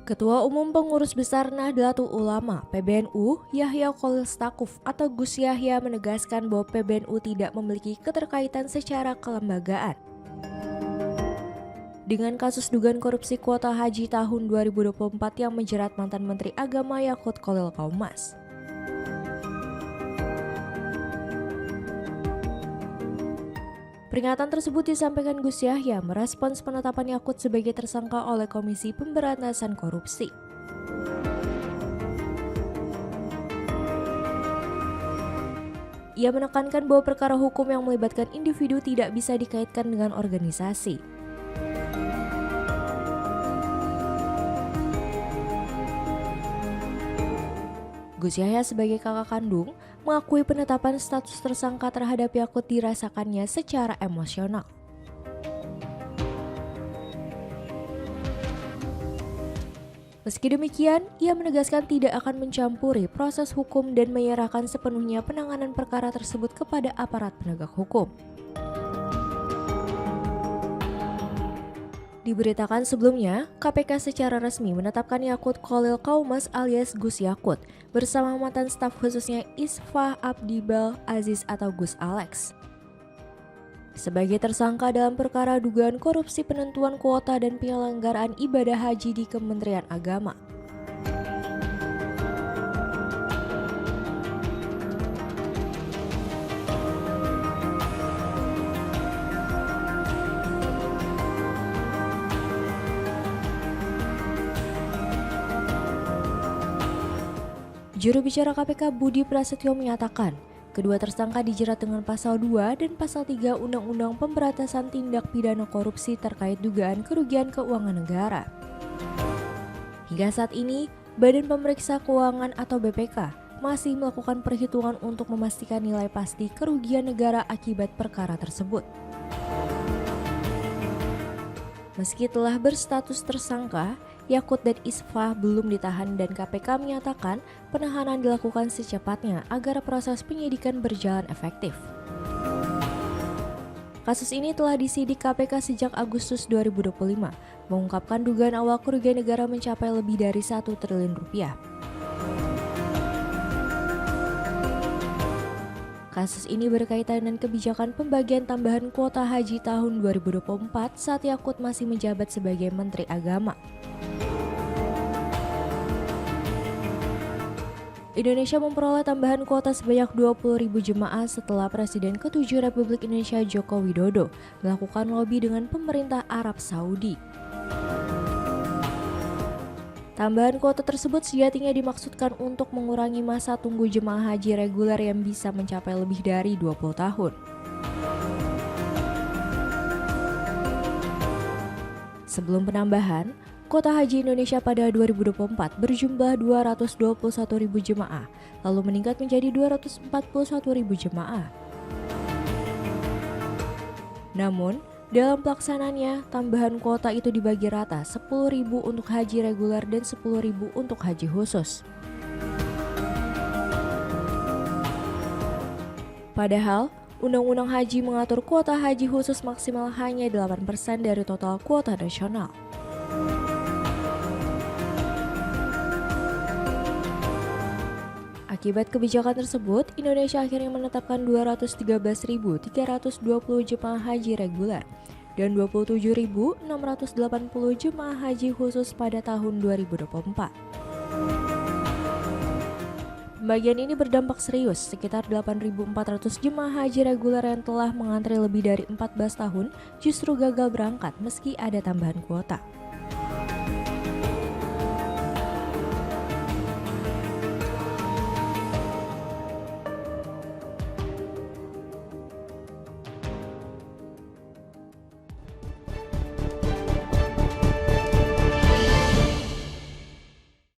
Ketua Umum Pengurus Besar Nahdlatul Ulama (PBNU) Yahya Khalil Stakuf atau Gus Yahya menegaskan bahwa PBNU tidak memiliki keterkaitan secara kelembagaan dengan kasus dugaan korupsi kuota haji tahun 2024 yang menjerat mantan Menteri Agama Yakut Khalil Qaumas. Peringatan tersebut disampaikan Gus Yahya merespons penetapan Yakut sebagai tersangka oleh Komisi Pemberantasan Korupsi. Ia menekankan bahwa perkara hukum yang melibatkan individu tidak bisa dikaitkan dengan organisasi. Gus Yahya sebagai kakak kandung mengakui penetapan status tersangka terhadap Yakut dirasakannya secara emosional. Meski demikian, ia menegaskan tidak akan mencampuri proses hukum dan menyerahkan sepenuhnya penanganan perkara tersebut kepada aparat penegak hukum. Diberitakan sebelumnya, KPK secara resmi menetapkan Yakut Khalil Qaumas alias Gus Yakut bersama mantan staf khususnya Isfah Abdibal Aziz atau Gus Alex sebagai tersangka dalam perkara dugaan korupsi penentuan kuota dan penyelenggaraan ibadah haji di Kementerian Agama. Juru bicara KPK Budi Prasetyo menyatakan, kedua tersangka dijerat dengan pasal 2 dan pasal 3 Undang-Undang Pemberantasan Tindak Pidana Korupsi terkait dugaan kerugian keuangan negara. Hingga saat ini, Badan Pemeriksa Keuangan atau BPK masih melakukan perhitungan untuk memastikan nilai pasti kerugian negara akibat perkara tersebut. Meski telah berstatus tersangka, Yakut dan Isfah belum ditahan dan KPK menyatakan penahanan dilakukan secepatnya agar proses penyidikan berjalan efektif. Kasus ini telah disidik KPK sejak Agustus 2025, mengungkapkan dugaan awal kerugian negara mencapai lebih dari 1 triliun rupiah. Kasus ini berkaitan dengan kebijakan pembagian tambahan kuota haji tahun 2024 saat Yakut masih menjabat sebagai Menteri Agama. Indonesia memperoleh tambahan kuota sebanyak 20.000 jemaah setelah Presiden ke-7 Republik Indonesia Joko Widodo melakukan lobi dengan pemerintah Arab Saudi. Tambahan kuota tersebut sejatinya dimaksudkan untuk mengurangi masa tunggu jemaah haji reguler yang bisa mencapai lebih dari 20 tahun. Sebelum penambahan, kuota haji Indonesia pada 2024 berjumlah 221.000 jemaah, lalu meningkat menjadi 241.000 jemaah. Namun, dalam pelaksanaannya, tambahan kuota itu dibagi rata 10.000 untuk haji reguler dan 10.000 untuk haji khusus. Padahal, Undang-Undang Haji mengatur kuota haji khusus maksimal hanya 8% dari total kuota nasional. Akibat kebijakan tersebut, Indonesia akhirnya menetapkan 213.320 jemaah haji reguler dan 27.680 jemaah haji khusus pada tahun 2024. Pembagian ini berdampak serius, sekitar 8.400 jemaah haji reguler yang telah mengantri lebih dari 14 tahun justru gagal berangkat meski ada tambahan kuota.